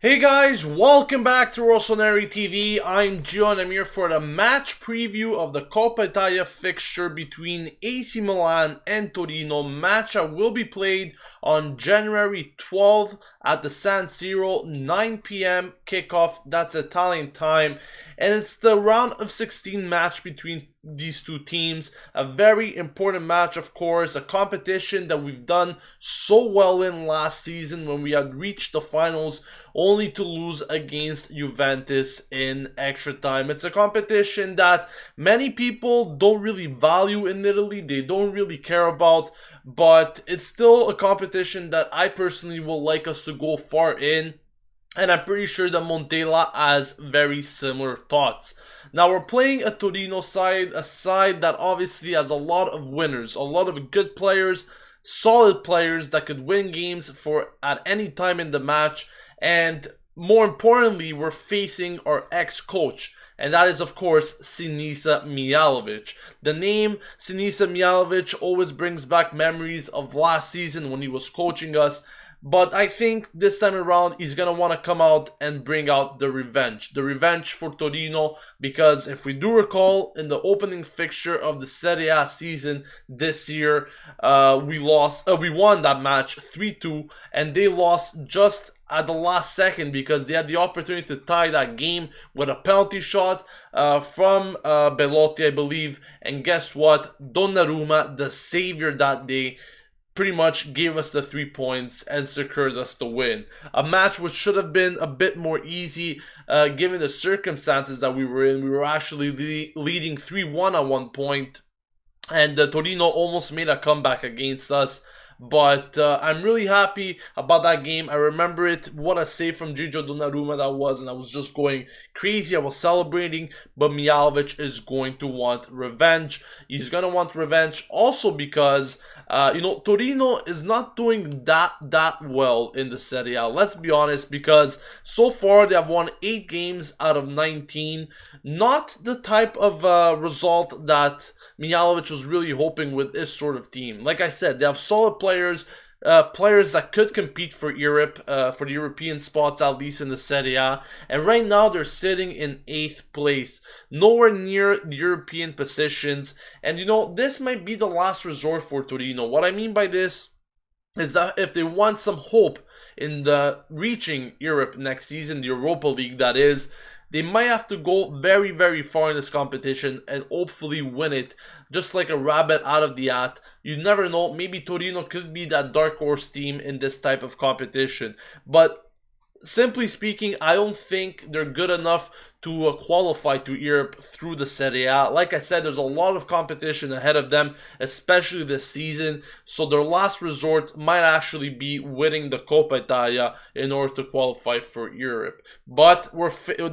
Hey guys, welcome back to Rossoneri TV. I'm Gio and I'm here for the match preview of the Coppa Italia fixture between AC Milan and Torino. Match that will be played on January 12th at the San Siro, 9 p.m. kickoff. That's Italian time. And it's the round of 16 match between these two teams. A very important match, of course, a competition that we've done so well in last season when we had reached the finals only to lose against Juventus in extra time. It's a competition that many people don't really value in Italy, they don't really care about, but it's still a competition that I personally would like us to go far in. And I'm pretty sure that Montella has very similar thoughts. Now we're playing a Torino side, a side that obviously has a lot of winners, a lot of good players, solid players that could win games for at any time in the match. And more importantly, we're facing our ex-coach, and that is, of course, Sinisa Mihajlovic. The name Sinisa Mihajlovic always brings back memories of last season when he was coaching us. But I think this time around, he's going to want to come out and bring out the revenge. The revenge for Torino, because if we do recall, in the opening fixture of the Serie A season this year, we won that match 3-2, and they lost just at the last second because they had the opportunity to tie that game with a penalty shot from Belotti, I believe. And guess what? Donnarumma, the savior that day, pretty much gave us the 3 points and secured us the win. A match which should have been a bit more easy given the circumstances that we were in. We were actually leading 3-1 at one point, and Torino almost made a comeback against us. But I'm really happy about that game. I remember it. What a save from Gigio Donnarumma that was, and I was just going crazy. I was celebrating, but Mihajlovic is going to want revenge. He's going to want revenge also because Torino is not doing that well in the Serie A. Let's be honest, because so far they have won 8 games out of 19. Not the type of result that Mihajlovic was really hoping with this sort of team. Like I said, they have solid players, players that could compete for Europe, for the European spots, at least in the Serie A. And right now they're sitting in 8th place, nowhere near the European positions. And this might be the last resort for Torino. What I mean by this is that if they want some hope in reaching Europe next season, the Europa League that is, they might have to go very, very far in this competition and hopefully win it, just like a rabbit out of the hat. You never know, maybe Torino could be that dark horse team in this type of competition. But simply speaking, I don't think they're good enough to qualify to Europe through the Serie A. Like I said, there's a lot of competition ahead of them, especially this season. So their last resort might actually be winning the Coppa Italia in order to qualify for Europe. But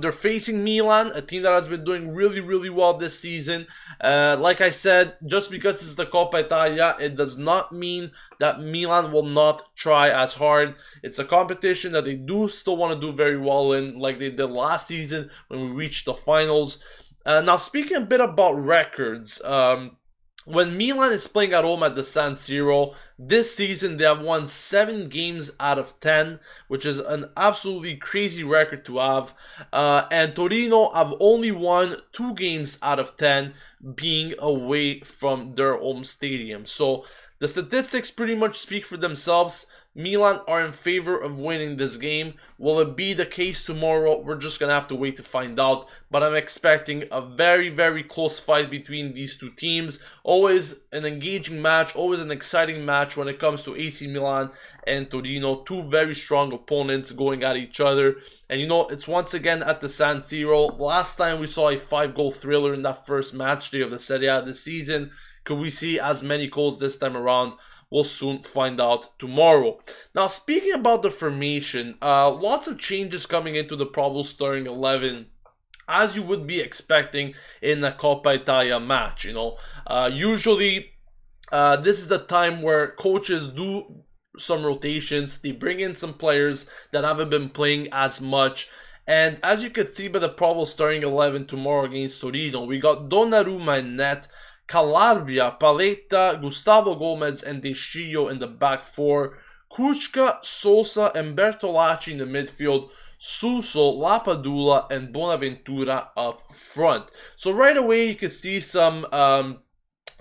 they're facing Milan, a team that has been doing really, really well this season. Like I said, just because it's the Coppa Italia, it does not mean that Milan will not try as hard. It's a competition that they do still want to do very well in, like they did last season when we reached the finals. Now, speaking a bit about records, when Milan is playing at home at the San Siro, this season they have won 7 games out of 10, which is an absolutely crazy record to have. And Torino have only won 2 games out of 10, being away from their home stadium. So the statistics pretty much speak for themselves. Milan are in favor of winning this game. Will it be the case tomorrow? We're just going to have to wait to find out. But I'm expecting a very, very close fight between these two teams. Always an engaging match, always an exciting match when it comes to AC Milan and Torino. 2 very strong opponents going at each other. And it's once again at the San Siro. Last time we saw a 5-goal thriller in that first match day of the Serie A this season. Could we see as many goals this time around? We'll soon find out tomorrow. Now, speaking about the formation, lots of changes coming into the probable starting 11, as you would be expecting in a Coppa Italia match. Usually this is the time where coaches do some rotations. They bring in some players that haven't been playing as much. And as you can see by the probable starting 11 tomorrow against Torino, we got Donnarumma in net, Calabria, Paletta, Gustavo Gomez, and Deschillo in the back 4. Kuchka, Sosa, and Bertolacci in the midfield. Suso, Lapadula, and Bonaventura up front. So right away you can see some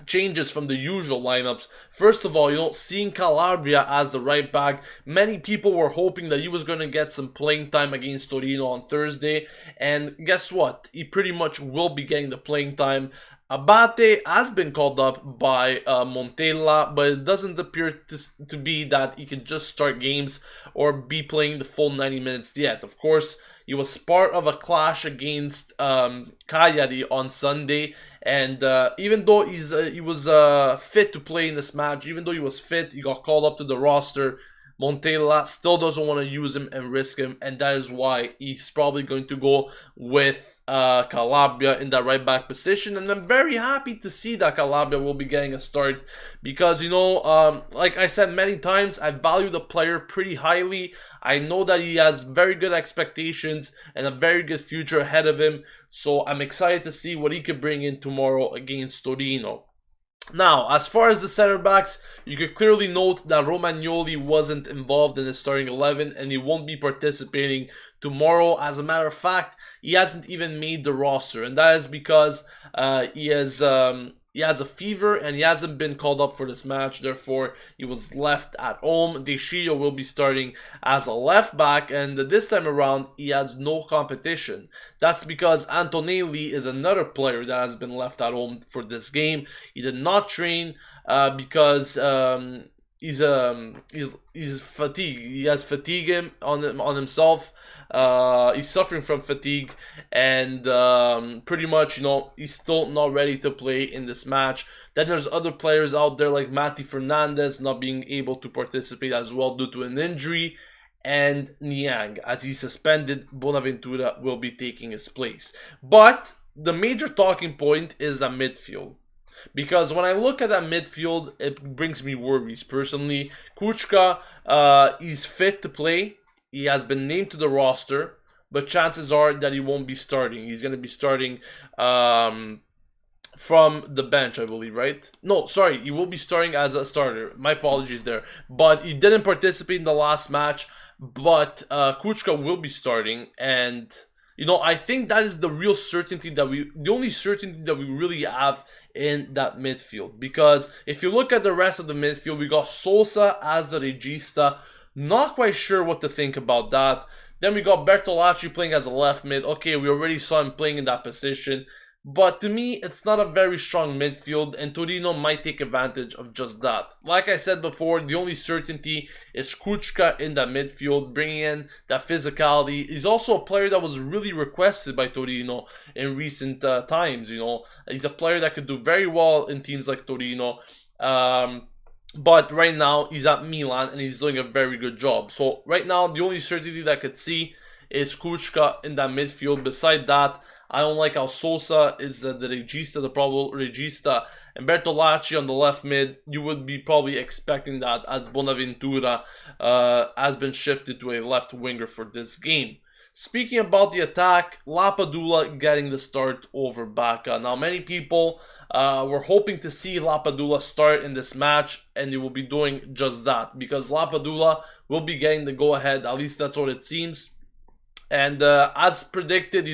changes from the usual lineups. First of all, seeing Calabria as the right back, many people were hoping that he was going to get some playing time against Torino on Thursday, and guess what? He pretty much will be getting the playing time. Abate has been called up by Montella, but it doesn't appear to be that he could just start games or be playing the full 90 minutes yet. Of course, he was part of a clash against Cagliari on Sunday, and even though he was fit to play in this match, even though he was fit, he got called up to the roster. Montella still doesn't want to use him and risk him, and that is why he's probably going to go with Calabria in that right back position. And I'm very happy to see that Calabria will be getting a start because, like I said many times, I value the player pretty highly. I know that he has very good expectations and a very good future ahead of him, so I'm excited to see what he could bring in tomorrow against Torino. Now, as far as the center backs, you could clearly note that Romagnoli wasn't involved in the starting 11 and he won't be participating tomorrow. As a matter of fact, he hasn't even made the roster, and that is because he has a fever and he hasn't been called up for this match. Therefore, he was left at home. De Scio will be starting as a left back, and this time around, he has no competition. That's because Antonelli is another player that has been left at home for this game. He did not train because he's fatigued. He has fatigue on himself. He's suffering from fatigue, and pretty much, he's still not ready to play in this match. Then there's other players out there like Mati Fernandez not being able to participate as well due to an injury, and Niang, as he's suspended, Bonaventura will be taking his place. But the major talking point is the midfield. Because when I look at that midfield, it brings me worries personally. Kuchka, he's fit to play. He has been named to the roster, but chances are that he won't be starting. He's going to be starting from the bench, I believe, right? No, sorry, he will be starting as a starter. My apologies there. But he didn't participate in the last match, but Kuchka will be starting, and I think that is the real certainty the only certainty that we really have in that midfield. Because if you look at the rest of the midfield, we got Sosa as the regista. Not quite sure what to think about that. Then we got Bertolacci playing as a left mid. Okay, we already saw him playing in that position. But to me, it's not a very strong midfield, and Torino might take advantage of just that. Like I said before, the only certainty is Kuchka in that midfield, bringing in that physicality. He's also a player that was really requested by Torino in recent times. He's a player that could do very well in teams like Torino. But right now, he's at Milan, and he's doing a very good job. So right now, the only certainty that I could see is Kuchka in that midfield. Beside that, I don't like how Sosa is the regista, the probable regista, and Bertolacci on the left mid. You would be probably expecting that, as Bonaventura has been shifted to a left winger for this game. Speaking about the attack, Lapadula getting the start over Bacca. Now, many people were hoping to see Lapadula start in this match, and he will be doing just that, because Lapadula will be getting the go-ahead. At least that's what it seems. And as predicted,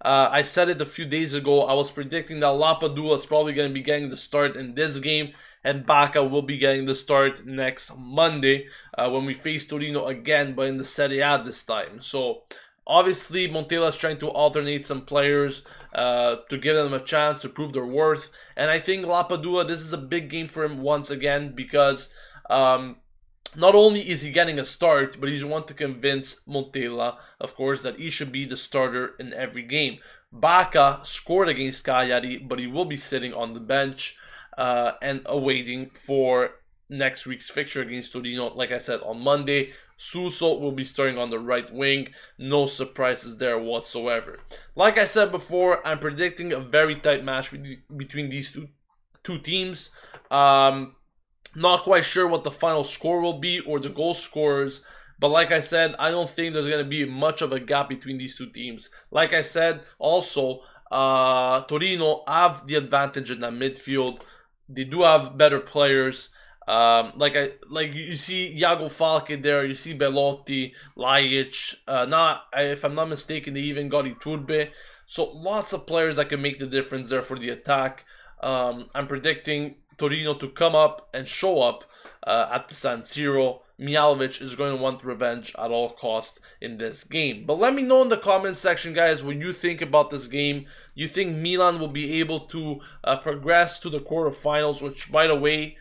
I said it a few days ago, I was predicting that Lapadula is probably going to be getting the start in this game, and Bacca will be getting the start next Monday when we face Torino again, but in the Serie A this time. So obviously Montella is trying to alternate some players to give them a chance to prove their worth, and I think Lapadula, this is a big game for him once again, because not only is he getting a start, but he's want to convince Montella, of course, that he should be the starter in every game. Bacca scored against Cagliari, but he will be sitting on the bench and awaiting for next week's fixture against Torino, like I said, on Monday. Suso will be starting on the right wing. No surprises there whatsoever. Like I said before, I'm predicting a very tight match between these two teams. Not quite sure what the final score will be or the goal scorers, but like I said, I don't think there's going to be much of a gap between these two teams. Like I said, also, Torino have the advantage in that midfield. They do have better players. Like you see Iago Falke there, you see Belotti, Lajic. If I'm not mistaken, they even got Iturbe. So lots of players that can make the difference there for the attack. I'm predicting Torino to come up and show up at the San Siro. Mihalovic is going to want revenge at all costs in this game. But let me know in the comments section, guys, what you think about this game. You think Milan will be able to progress to the quarterfinals, which, by the way,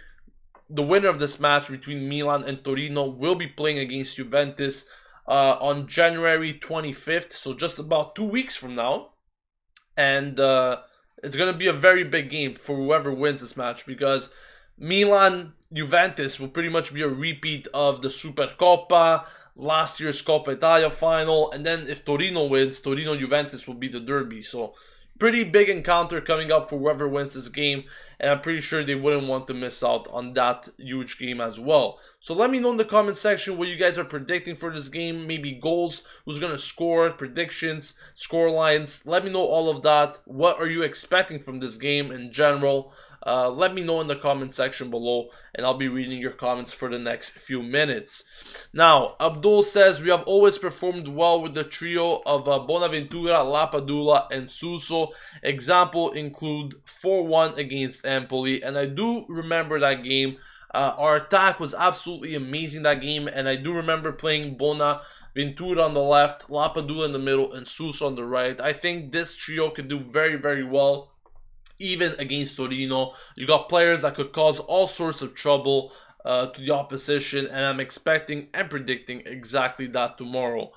the winner of this match between Milan and Torino will be playing against Juventus on January 25th, so just about 2 weeks from now. And it's going to be a very big game for whoever wins this match, because Milan Juventus will pretty much be a repeat of the Supercoppa, last year's Coppa Italia final, and then if Torino wins, Torino Juventus will be the derby. So pretty big encounter coming up for whoever wins this game, and I'm pretty sure they wouldn't want to miss out on that huge game as well. So let me know in the comment section what you guys are predicting for this game, maybe goals, who's going to score, predictions, score lines. Let me know all of that. What are you expecting from this game in general? Let me know in the comment section below, and I'll be reading your comments for the next few minutes. Now, Abdul says, we have always performed well with the trio of Bonaventura, Lapadula, and Suso. Example include 4-1 against Empoli, and I do remember that game. Our attack was absolutely amazing that game, and I do remember playing Bonaventura on the left, Lapadula in the middle, and Suso on the right. I think this trio could do very, very well even against Torino. You got players that could cause all sorts of trouble to the opposition, and I'm expecting and predicting exactly that tomorrow.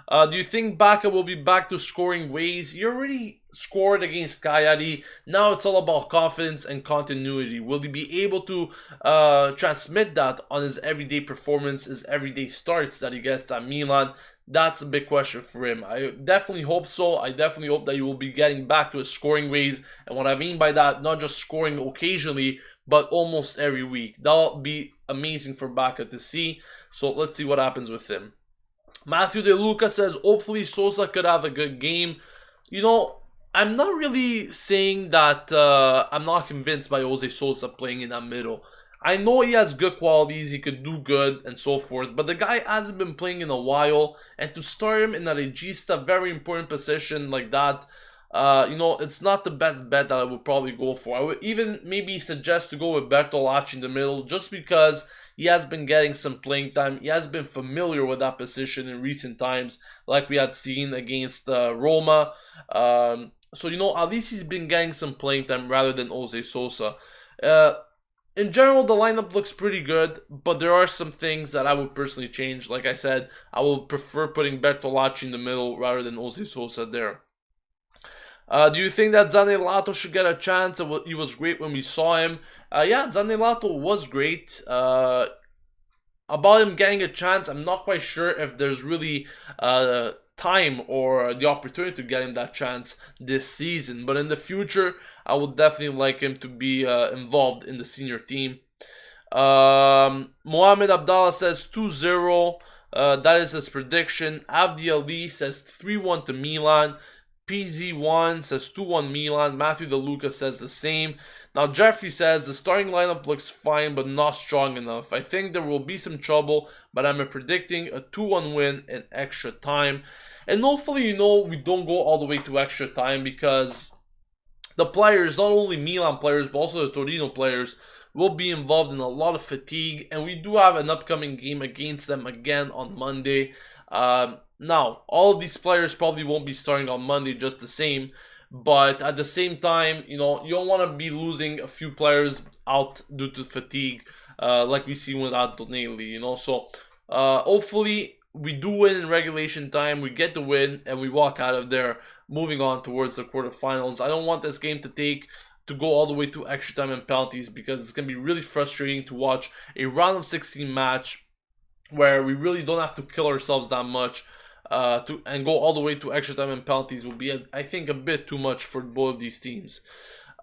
Do you think Bacca will be back to scoring ways? He already scored against Cagliari. Now it's all about confidence and continuity. Will he be able to transmit that on his everyday performance, his everyday starts that he gets at Milan? That's a big question for him. I definitely hope so. I definitely hope that he will be getting back to his scoring ways. And what I mean by that, not just scoring occasionally, but almost every week. That'll be amazing for Bacca to see. So let's see what happens with him. Matthew De Luca says, hopefully Sosa could have a good game. You know, I'm not really saying that I'm not convinced by Jose Sosa playing in that middle. I know he has good qualities, he could do good and so forth, but the guy hasn't been playing in a while, and to start him in a regista, very important position like that, you know, it's not the best bet that I would probably go for. I would even maybe suggest to go with Bertolacci in the middle, just because he has been getting some playing time. He has been familiar with that position in recent times, like we had seen against Roma. So, you know, at least he's been getting some playing time rather than Jose Sosa. In general, the lineup looks pretty good, but there are some things that I would personally change. Like I said, I would prefer putting Bertolacci in the middle rather than Jose Sosa there. Do you think that Zaniolato should get a chance? He was great when we saw him. Yeah, Zaniolato was great. About him getting a chance, I'm not quite sure if there's really time or the opportunity to get him that chance this season. But in the future, I would definitely like him to be involved in the senior team. Mohamed Abdallah says 2-0. That is his prediction. Abdi Ali says 3-1 to Milan. PZ1 says 2-1 Milan. Matthew De Luca says the same. Now Jeffrey says the starting lineup looks fine but not strong enough. I think there will be some trouble, but I'm predicting a 2-1 win in extra time. And hopefully, you know, we don't go all the way to extra time, because the players, not only Milan players, but also the Torino players, will be involved in a lot of fatigue. And we do have an upcoming game against them again on Monday. Now, all of these players probably won't be starting on Monday just the same. But at the same time, you know, you don't want to be losing a few players out due to fatigue, like we see with Antonelli, you know. So, hopefully, we do win in regulation time, we get the win, and we walk out of there moving on towards the quarterfinals. I don't want this game to go all the way to extra time and penalties, because it's going to be really frustrating to watch a round of 16 match where we really don't have to kill ourselves that much. And go all the way to extra time and penalties will be, I think, a bit too much for both of these teams.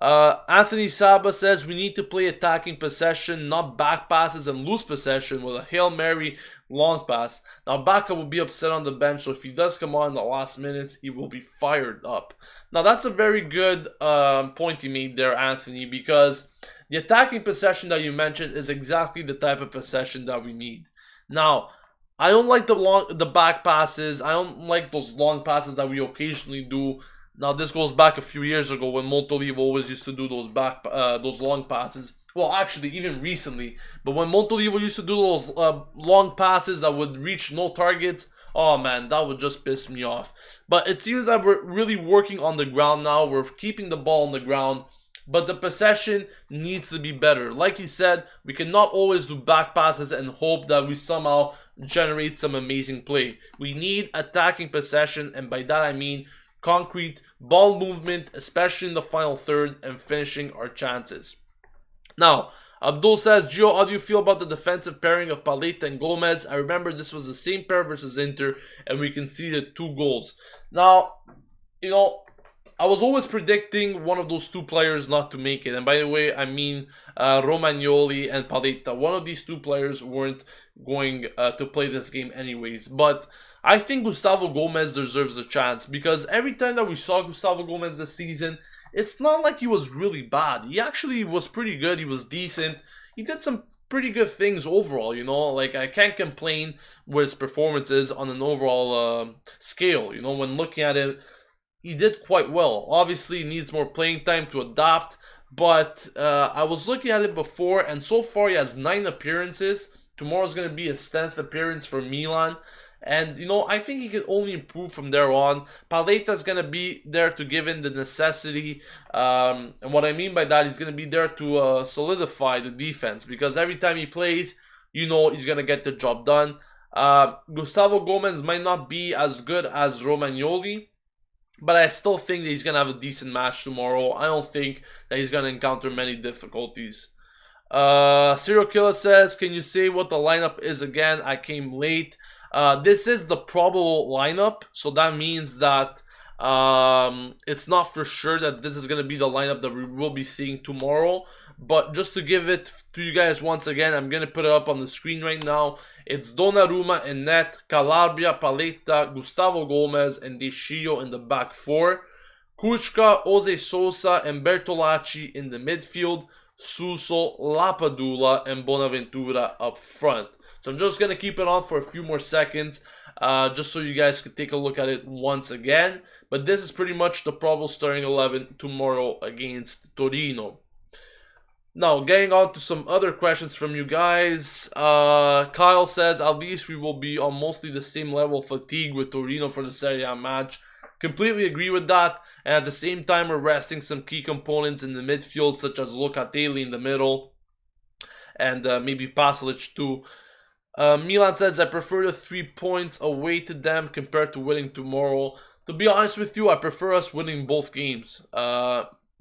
Anthony Saba says we need to play attacking possession, not back passes and loose possession with a Hail Mary long pass. Now, Baka will be upset on the bench, so if he does come on in the last minutes, he will be fired up. Now, that's a very good point you made there, Anthony, because the attacking possession that you mentioned is exactly the type of possession that we need. Now, I don't like the back passes. I don't like those long passes that we occasionally do. Now, this goes back a few years ago when Montolivo always used to do those long passes. Well, actually, even recently. But when Montolivo used to do those long passes that would reach no targets, oh man, that would just piss me off. But it seems that we're really working on the ground now. We're keeping the ball on the ground. But the possession needs to be better. Like he said, we cannot always do back passes and hope that we somehow generate some amazing play. We need attacking possession, and by that I mean concrete ball movement, especially in the final third, and finishing our chances. Now, Abdul says, Gio, how do you feel about the defensive pairing of Paleta and Gomez? I remember this was the same pair versus Inter, and we conceded 2 goals. Now, I was always predicting one of those 2 players not to make it. And by the way, I mean Romagnoli and Paleta. One of these 2 players weren't going to play this game anyways. But I think Gustavo Gomez deserves a chance, because every time that we saw Gustavo Gomez this season, it's not like he was really bad. He actually was pretty good. He was decent. He did some pretty good things overall, Like, I can't complain with his performances on an overall scale, when looking at it. He did quite well. Obviously, he needs more playing time to adapt, but I was looking at it before, and so far he has 9 appearances. Tomorrow's going to be his 10th appearance for Milan. And, I think he can only improve from there on. Paleta's going to be there to give in the necessity. And what I mean by that, he's going to be there to solidify the defense. Because every time he plays, he's going to get the job done. Gustavo Gomez might not be as good as Romagnoli, but I still think that he's going to have a decent match tomorrow. I don't think that he's going to encounter many difficulties. Serial Killer says, can you say what the lineup is again? I came late. This is the probable lineup, so that means that it's not for sure that this is going to be the lineup that we will be seeing tomorrow. But just to give it to you guys once again, I'm going to put it up on the screen right now. It's Donnarumma in net, Calabria, Paleta, Gustavo Gomez, and Deschio in the back 4. Kuchka, Jose Sosa, and Bertolacci in the midfield. Suso, Lapadula, and Bonaventura up front. So I'm just going to keep it on for a few more seconds, just so you guys can take a look at it once again. But this is pretty much the probable starting 11 tomorrow against Torino. Now, getting on to some other questions from you guys. Kyle says, at least we will be on mostly the same level of fatigue with Torino for the Serie A match. Completely agree with that. And at the same time, we're resting some key components in the midfield, such as Locatelli in the middle. And maybe Pasalic too. Milan says, I prefer the 3 points away to them compared to winning tomorrow. To be honest with you, I prefer us winning both games.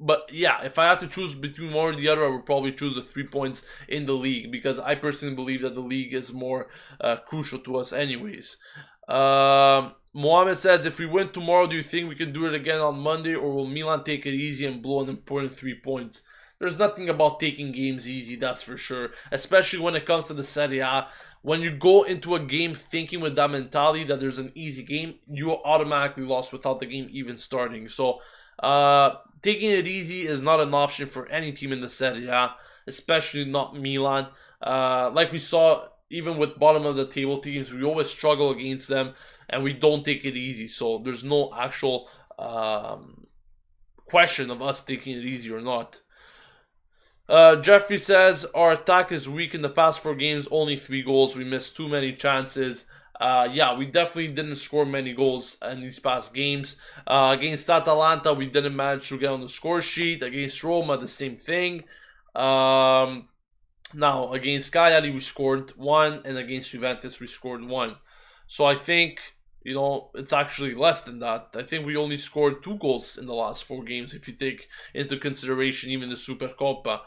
But yeah, if I had to choose between one or the other, I would probably choose the 3 points in the league, because I personally believe that the league is more crucial to us anyways. Mohammed says, if we win tomorrow, do you think we can do it again on Monday, or will Milan take it easy and blow an important 3 points? There's nothing about taking games easy, that's for sure. Especially when it comes to the Serie A. When you go into a game thinking with that mentality that there's an easy game, you are automatically lost without the game even starting. So, taking it easy is not an option for any team in the Serie A, especially not Milan. Like we saw, even with bottom of the table teams, we always struggle against them, and we don't take it easy. So there's no actual question of us taking it easy or not. Jeffrey says, our attack is weak in the past 4 games, only 3 goals. We missed too many chances. Yeah, we definitely didn't score many goals in these past games. Against Atalanta, we didn't manage to get on the score sheet. Against Roma, the same thing. Now, against Cagliari, we scored 1, and against Juventus, we scored 1. So I think, it's actually less than that. I think we only scored 2 goals in the last 4 games, if you take into consideration even the Supercoppa.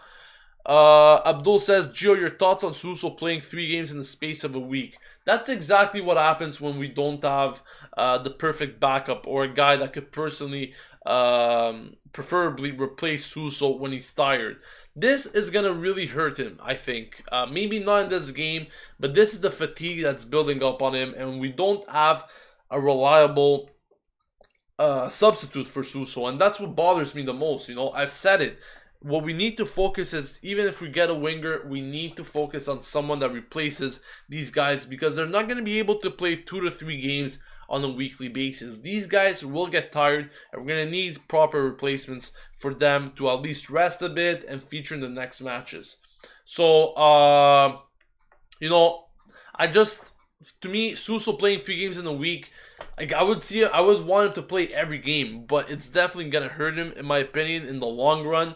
Abdul says, Gio, your thoughts on Suso playing 3 games in the space of a week? That's exactly what happens when we don't have the perfect backup, or a guy that could personally preferably replace Suso when he's tired. This is gonna really hurt him, I think. Maybe not in this game, but this is the fatigue that's building up on him, and we don't have a reliable substitute for Suso, and that's what bothers me the most. You know, I've said it. What we need to focus is, even if we get a winger, we need to focus on someone that replaces these guys, because they're not going to be able to play 2 to 3 games on a weekly basis. These guys will get tired, and we're going to need proper replacements for them to at least rest a bit and feature in the next matches. So, you know, to me, Suso playing 3 games in a week, like, I would want him to play every game, but it's definitely gonna hurt him, in my opinion, in the long run.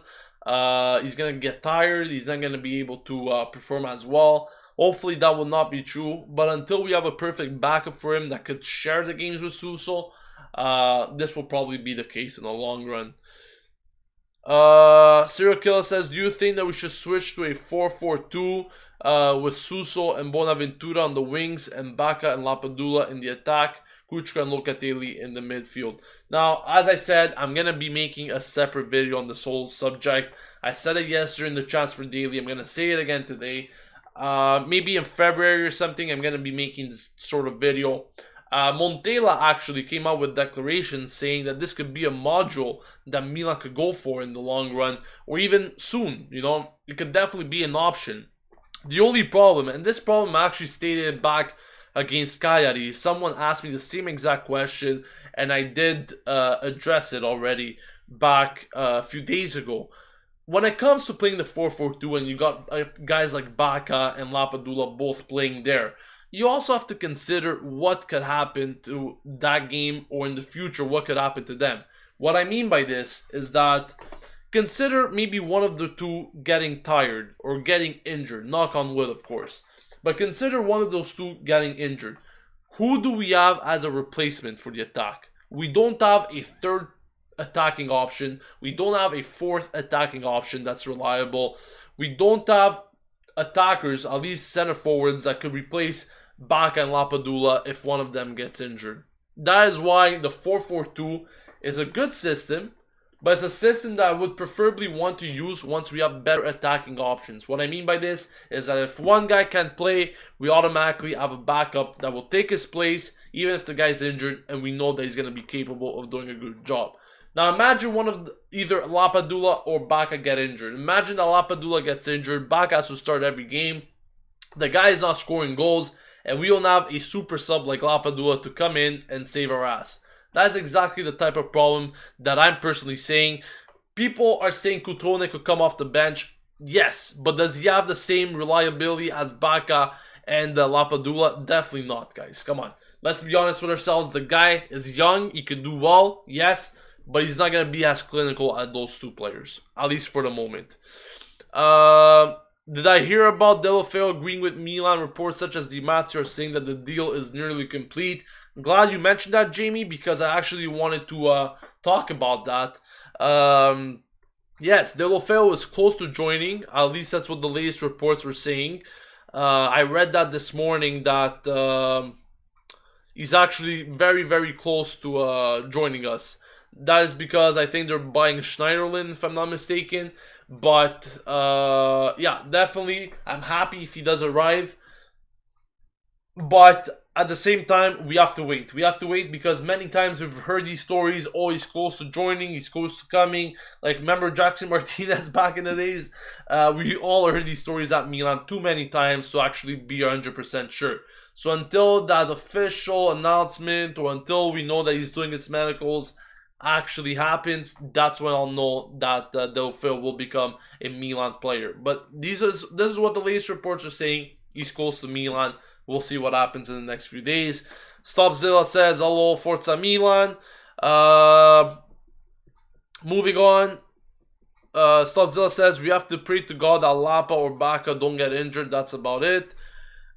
He's gonna get tired. He's not gonna be able to perform as well. Hopefully that will not be true, but until we have a perfect backup for him that could share the games with Suso, this will probably be the case in the long run. Serial Killer says, do you think that we should switch to a 4-4-2 with Suso and Bonaventura on the wings and Bacca and Lapadula in the attack? Kuchka and Locatelli in the midfield. Now, as I said, I'm going to be making a separate video on this whole subject. I said it yesterday in the Transfer Daily. I'm going to say it again today. Maybe in February or something, I'm going to be making this sort of video. Montella actually came out with declarations saying that this could be a module that Milan could go for in the long run, or even soon. You know, it could definitely be an option. The only problem, and this problem actually stated back against Cagliari, someone asked me the same exact question, and I did address it already back a few days ago. When it comes to playing the 4-4-2 and you got guys like Bacca and Lapadula both playing there, you also have to consider what could happen to that game, or in the future what could happen to them. What I mean by this is that consider maybe one of the two getting tired or getting injured, knock on wood of course. But consider one of those two getting injured. Who do we have as a replacement for the attack? We don't have a third attacking option. We don't have a fourth attacking option that's reliable. We don't have attackers, at least center forwards, that could replace Bacca and Lapadula if one of them gets injured. That is why the 4-4-2 is a good system, but it's a system that I would preferably want to use once we have better attacking options. What I mean by this is that if one guy can't play, we automatically have a backup that will take his place, even if the guy's injured, and we know that he's going to be capable of doing a good job. Now imagine one of either Lapadula or Bacca get injured. Imagine that Lapadula gets injured, Bacca has to start every game, the guy is not scoring goals, and we don't have a super sub like Lapadula to come in and save our ass. That is exactly the type of problem that I'm personally saying. People are saying Cutrone could come off the bench. Yes, but does he have the same reliability as Bacca and Lapadula? Definitely not, guys. Come on. Let's be honest with ourselves. The guy is young. He can do well. Yes, but he's not going to be as clinical as those two players. At least for the moment. Did I hear about Delofeo agreeing with Milan? Reports such as Di Matteo are saying that the deal is nearly complete. I'm glad you mentioned that, Jamie, because I actually wanted to talk about that. Yes, Delofeo is close to joining. At least that's what the latest reports were saying. I read that this morning that he's actually very, very close to joining us. That is because I think they're buying Schneiderlin, if I'm not mistaken. But yeah, definitely, I'm happy if he does arrive. But at the same time, we have to wait. We have to wait because many times we've heard these stories. Oh, he's close to joining. He's close to coming. Like, remember Jackson Martinez back in the days? We all heard these stories at Milan too many times to actually be 100% sure. So until that official announcement, or until we know that he's doing his medicals actually happens, that's when I'll know that Delofeo will become a Milan player. But this is what the latest reports are saying. He's close to Milan. We'll see what happens in the next few days. Stopzilla says, hello, Forza Milan. Moving on. Stopzilla says, we have to pray to God that Lapa or Bacca don't get injured. That's about it.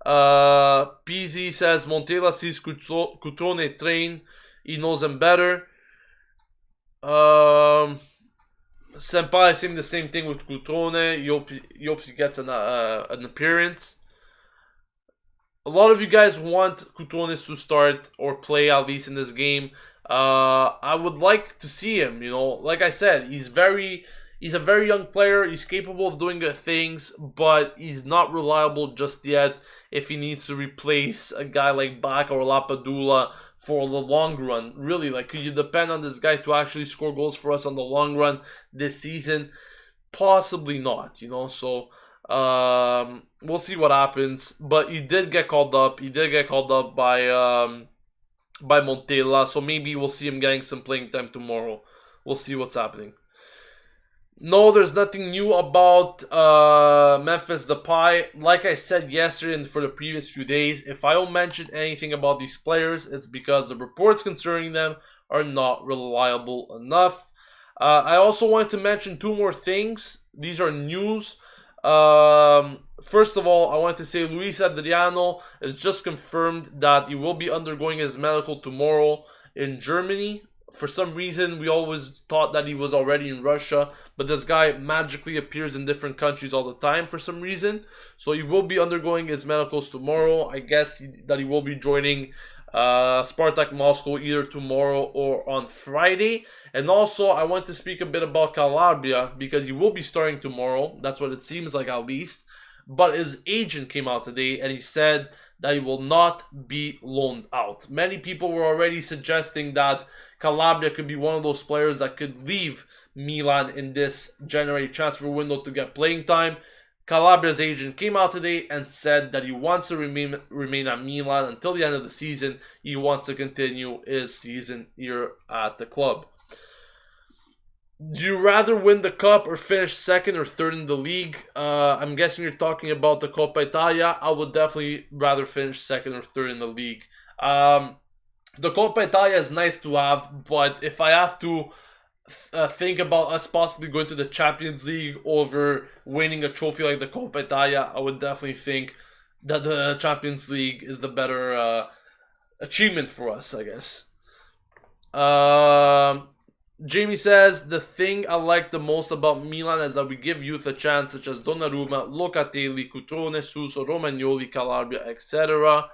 PZ says, Montella sees Cutrone train. He knows him better. Senpai is saying the same thing with Cutrone. He hopes he gets an appearance. A lot of you guys want Cutrones to start or play at least in this game. I would like to see him. Like I said, he's a very young player. He's capable of doing good things, but he's not reliable just yet. If he needs to replace a guy like Baka or Lapadula for the long run, really, like, could you depend on this guy to actually score goals for us on the long run this season? Possibly not. So we'll see what happens. But he did get called up. He did get called up by Montella, so maybe we'll see him getting some playing time tomorrow. We'll see what's happening. No, there's nothing new about Memphis Depay. Like I said yesterday and for the previous few days, if I don't mention anything about these players, it's because the reports concerning them are not reliable enough. I also wanted to mention two more things. These are news. First of all, I want to say Luis Adriano is just confirmed that he will be undergoing his medical tomorrow in Germany. For some reason, we always thought that he was already in Russia, but this guy magically appears in different countries all the time for some reason. So he will be undergoing his medicals tomorrow. I guess that he will be joining Spartak Moscow either tomorrow or on Friday. And also, I want to speak a bit about Calabria because he will be starting tomorrow. That's what it seems like, at least. But his agent came out today and he said that he will not be loaned out. Many people were already suggesting that Calabria could be one of those players that could leave Milan in this January transfer window to get playing time. Calabria's agent came out today and said that he wants to remain at Milan until the end of the season. He wants to continue his season here at the club. Do you rather win the cup or finish second or third in the league? I'm guessing you're talking about the Coppa Italia. I would definitely rather finish second or third in the league. The Coppa Italia is nice to have, but if I have to think about us possibly going to the Champions League over winning a trophy like the Coppa Italia, I would definitely think that the Champions League is the better achievement for us, I guess. Jamie says, the thing I like the most about Milan is that we give youth a chance, such as Donnarumma, Locatelli, Cutrone, Suso, Romagnoli, Calabria, etc.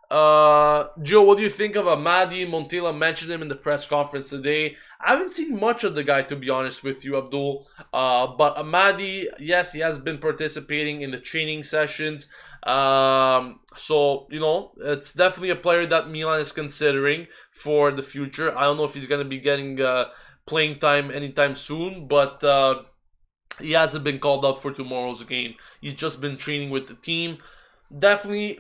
Joe, what do you think of Amadi? Montella mentioned him in the press conference today. I haven't seen much of the guy, to be honest with you, Abdul. But Amadi, yes, he has been participating in the training sessions. So, it's definitely a player that Milan is considering for the future. I don't know if he's going to be getting playing time anytime soon, but he hasn't been called up for tomorrow's game. He's just been training with the team. Definitely,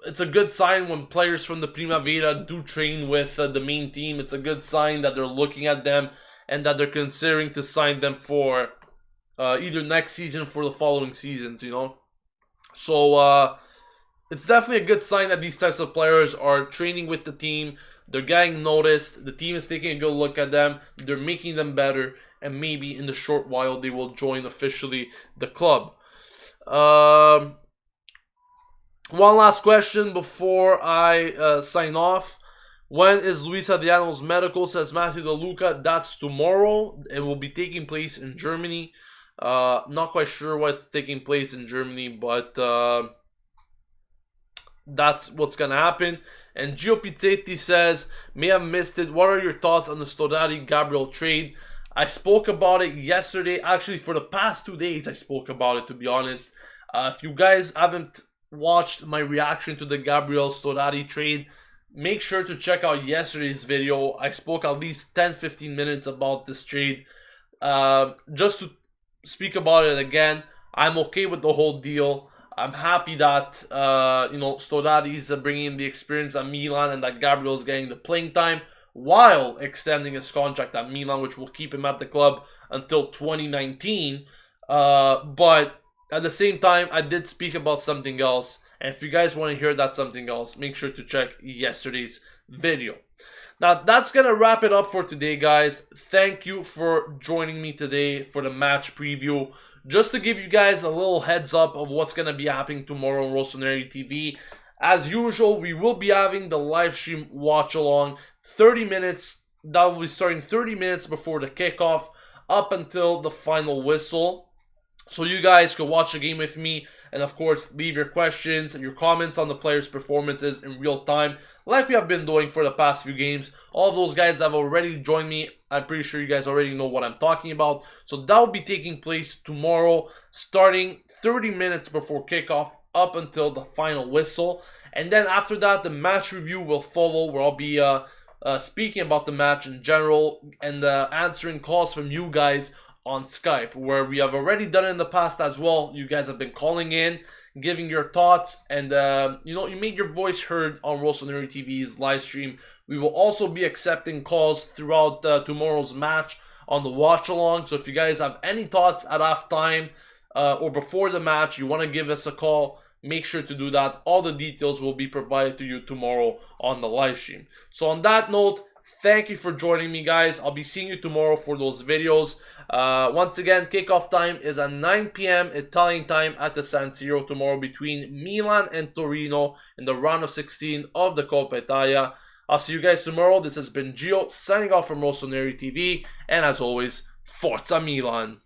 it's a good sign when players from the Primavera do train with the main team. It's a good sign that they're looking at them and that they're considering to sign them for either next season or for the following seasons, So it's definitely a good sign that these types of players are training with the team. They're getting noticed. The team is taking a good look at them. They're making them better. And maybe in the short while they will join officially the club. One last question before I sign off. When is Luis Adriano's medical? Says Matthew DeLuca. That's tomorrow. It will be taking place in Germany. Not quite sure what's taking place in Germany, but that's what's going to happen. And Gio Pizzetti says, may have missed it. What are your thoughts on the Storari-Gabriel trade? I spoke about it yesterday. Actually, for the past 2 days, I spoke about it, to be honest. If you guys haven't watched my reaction to the Gabriel Storari trade, make sure to check out yesterday's video. I spoke at least 10-15 minutes about this trade. Just to speak about it again, I'm okay with the whole deal. I'm happy that Storari is bringing the experience at Milan and that Gabriel is getting the playing time while extending his contract at Milan, which will keep him at the club until 2019. But at the same time, I did speak about something else. And if you guys want to hear that something else, make sure to check yesterday's video. Now, that's going to wrap it up for today, guys. Thank you for joining me today for the match preview. Just to give you guys a little heads up of what's going to be happening tomorrow on Rossoneri TV. As usual, we will be having the live stream watch along 30 minutes. That will be starting 30 minutes before the kickoff up until the final whistle. So you guys can watch the game with me And of course, leave your questions and your comments on the players' performances in real time, like we have been doing for the past few games. All of those guys have already joined me. I'm pretty sure you guys already know what I'm talking about. So that will be taking place tomorrow, starting 30 minutes before kickoff up until the final whistle. And then after that, the match review will follow, where I'll be speaking about the match in general and answering calls from you guys on Skype, where we have already done it in the past as well. You guys have been calling in, giving your thoughts, and you made your voice heard on Rossoneri TV's live stream. We will also be accepting calls throughout tomorrow's match on the watch along. So if you guys have any thoughts at halftime or before the match, you want to give us a call, make sure to do that. All the details will be provided to you tomorrow on the live stream. So on that note, thank you for joining me, guys. I'll be seeing you tomorrow for those videos. Once again, kickoff time is at 9 p.m. Italian time at the San Siro tomorrow between Milan and Torino in the round of 16 of the Coppa Italia. I'll see you guys tomorrow. This has been Gio signing off from Rossoneri TV. And as always, Forza Milan!